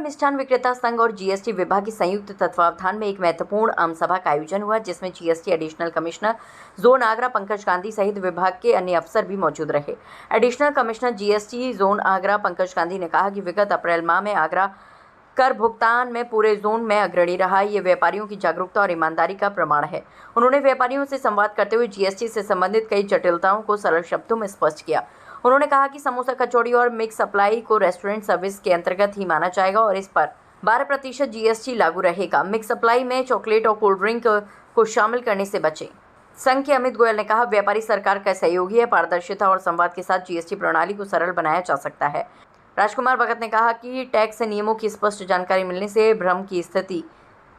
मिष्ठान विक्रेता संघ और जीएसटी विभाग के संयुक्त तत्वावधान में एक महत्वपूर्ण आम सभा का आयोजन हुआ, जिसमें GST additional commissioner zone Agra Pankaj Gandhi सहित विभाग के अन्य अफसर भी मौजूद रहे। Additional commissioner GST zone Agra Pankaj Gandhi ने कहा कि विगत अप्रैल माह में आगरा कर भुगतान में पूरे जोन में अग्रणी रहा। ये व्यापारियों की जागरूकता और ईमानदारी का प्रमाण है। उन्होंने व्यापारियों से संवाद करते हुए जीएसटी से संबंधित कई जटिलताओं को सरल शब्दों में स्पष्ट किया। उन्होंने कहा कि समोसा, कचौड़ी और मिक्स सप्लाई को रेस्टोरेंट सर्विस के अंतर्गत ही माना जाएगा और इस पर 12% जीएसटी लागू रहेगा। मिक्स सप्लाई में चॉकलेट और कोल्ड ड्रिंक को शामिल करने से बचें। संघ के अमित गोयल ने कहा, व्यापारी सरकार का सहयोगी है। पारदर्शिता और संवाद के साथ जीएसटी प्रणाली को सरल बनाया जा सकता है। राजकुमार भगत ने कहा कि टैक्स नियमों की स्पष्ट जानकारी मिलने से भ्रम की स्थिति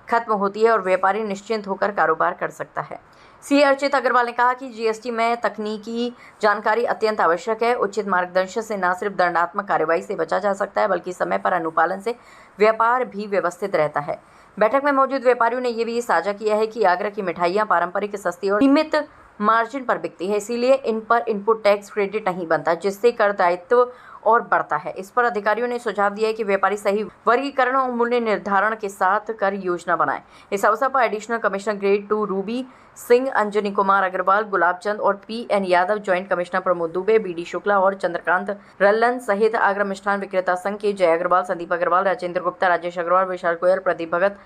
खत्म होती है और व्यापारी निश्चिंत होकर कारोबार कर सकता है। सीए अर्चित अग्रवाल ने कहा कि जीएसटी में तकनीकी जानकारी अत्यंत आवश्यक है। उचित मार्गदर्शन से न सिर्फ दंडात्मक कार्रवाई से बचा जा सकता है, बल्कि समय पर अनुपालन से व्यापार भी व्यवस्थित रहता है। बैठक में मौजूद व्यापारियों ने ये भी साझा किया है कि आगरा की मिठाइयाँ पारंपरिक, सस्ती और सीमित मार्जिन पर बिकती है, इसीलिए इन पर इनपुट टैक्स क्रेडिट नहीं बनता, जिससे कर दायित्व और बढ़ता है। इस पर अधिकारियों ने सुझाव दिया है कि व्यापारी सही वर्गीकरण और मूल्य निर्धारण के साथ कर योजना बनाएं। इस अवसर पर additional commissioner grade 2 Ruby Singh, Anjani Kumar Agarwal, Gulab Chand और PN Yadav, joint commissioner Pramod Dubey, BD Shukla और चंद्रकांत रल्लन सहित आगरा मिष्ठान विक्रेता संघ के जय अग्रवाल, संदीप अग्रवाल, राजेंद्र गुप्ता, राजेश अग्रवाल, विशाल गोयल, प्रदीप भगत,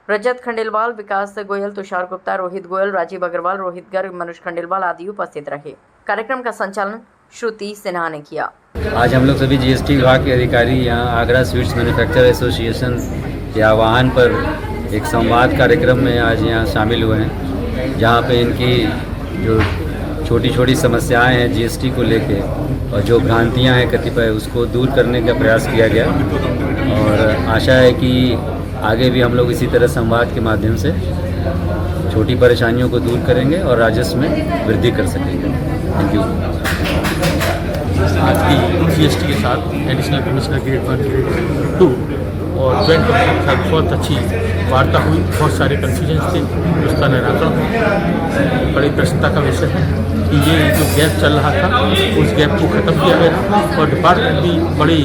रजत खंडेलवाल, विकास गोयल, तुषार गुप्ता, रोहित गोयल, राजीव अग्रवाल, रोहित गर्ग, मनोज खंडेलवाल आदि उपस्थित रहे। कार्यक्रम का संचालन श्रुति सिन्हा ने किया। आज हम लोग सभी जीएसटी विभाग के अधिकारी यहाँ आगरा स्वीट्स मैन्युफैक्चर एसोसिएशन के आह्वान पर एक संवाद कार्यक्रम में आज यहाँ शामिल हुए हैं, जहाँ पे इनकी जो छोटी छोटी समस्याएं हैं जीएसटी को लेके और जो भ्रांतियाँ हैं कतिपय, उसको दूर करने का प्रयास किया गया और आशा है कि आगे भी हम लोग इसी तरह संवाद के माध्यम से छोटी परेशानियों को दूर करेंगे और राजस्व में वृद्धि कर सकेंगे। Thank you. आज की जीएसटी के साथ एडिशनल कमिश्नर ग्रेड 1, ग्रेड 2 और ज्वाइंट कमिश्नर के साथ बहुत अच्छी वार्ता हुई। बहुत सारे कन्फ्यूजन थे, उसका निराकरण हुआ। बड़ी प्रसन्नता का विषय है कि ये जो गैप चल रहा था उस गैप को ख़त्म किया गया और डिपार्टमेंट भी बड़ी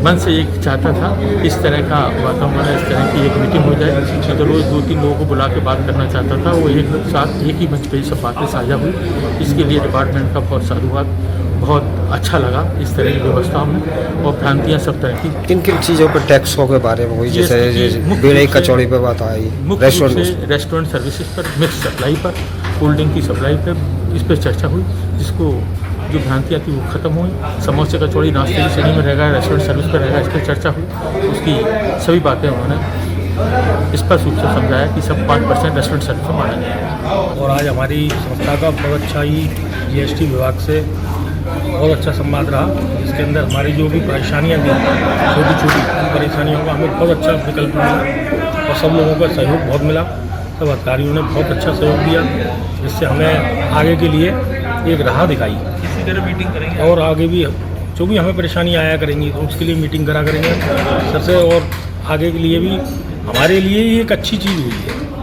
मन से एक चाहता था इस तरह का वातावरण, इस तरह की एक मीटिंग हो जाए। तो रोज़ 2-3 लोगों को बुला के बात करना चाहता था, वो एक साथ एक ही मंच पर सब बातें साझा हुई। इसके लिए डिपार्टमेंट का बहुत साधुवाद। बहुत अच्छा लगा इस तरह की व्यवस्था में और भ्रांतियाँ सब तरह की। किन किन चीज़ों पर टैक्सों के बारे में हुई, जैसे बेड़े कचौड़ी पर बात आई, रेस्टोरेंट सर्विसेज पर, मिक्स सप्लाई पर, कोल्ड ड्रिंक की सप्लाई पर, इस पर चर्चा हुई, जिसको जो भ्रांतियाँ थी वो खत्म हुई। समोसे कचौड़ी नाश्ते की श्रेणी में रहेगा, रेस्टोरेंट सर्विस पर रहेगा, इस पर चर्चा हुई। उसकी सभी बातें उन्होंने स्पष्ट रूप से समझाया कि सब 5% रेस्टोरेंट सर्विस में माना जाएगा। और आज हमारी संस्था का बहुत अच्छा ही जीएसटी विभाग से बहुत अच्छा संवाद रहा। इसके अंदर हमारी जो भी परेशानियाँ थी, छोटी छोटी परेशानियों का हमें बहुत अच्छा विकल्प मिला और सब लोगों का सहयोग बहुत मिला। सब अधिकारियों ने बहुत अच्छा सहयोग दिया, जिससे हमें आगे के लिए एक राह दिखाई। इसी तरह मीटिंग करेंगे और आगे भी जो भी हमें परेशानियाँ आया करेंगी तो उसके लिए मीटिंग करा करेंगे सबसे, और आगे के लिए भी हमारे लिए ही एक अच्छी चीज़ हुई है।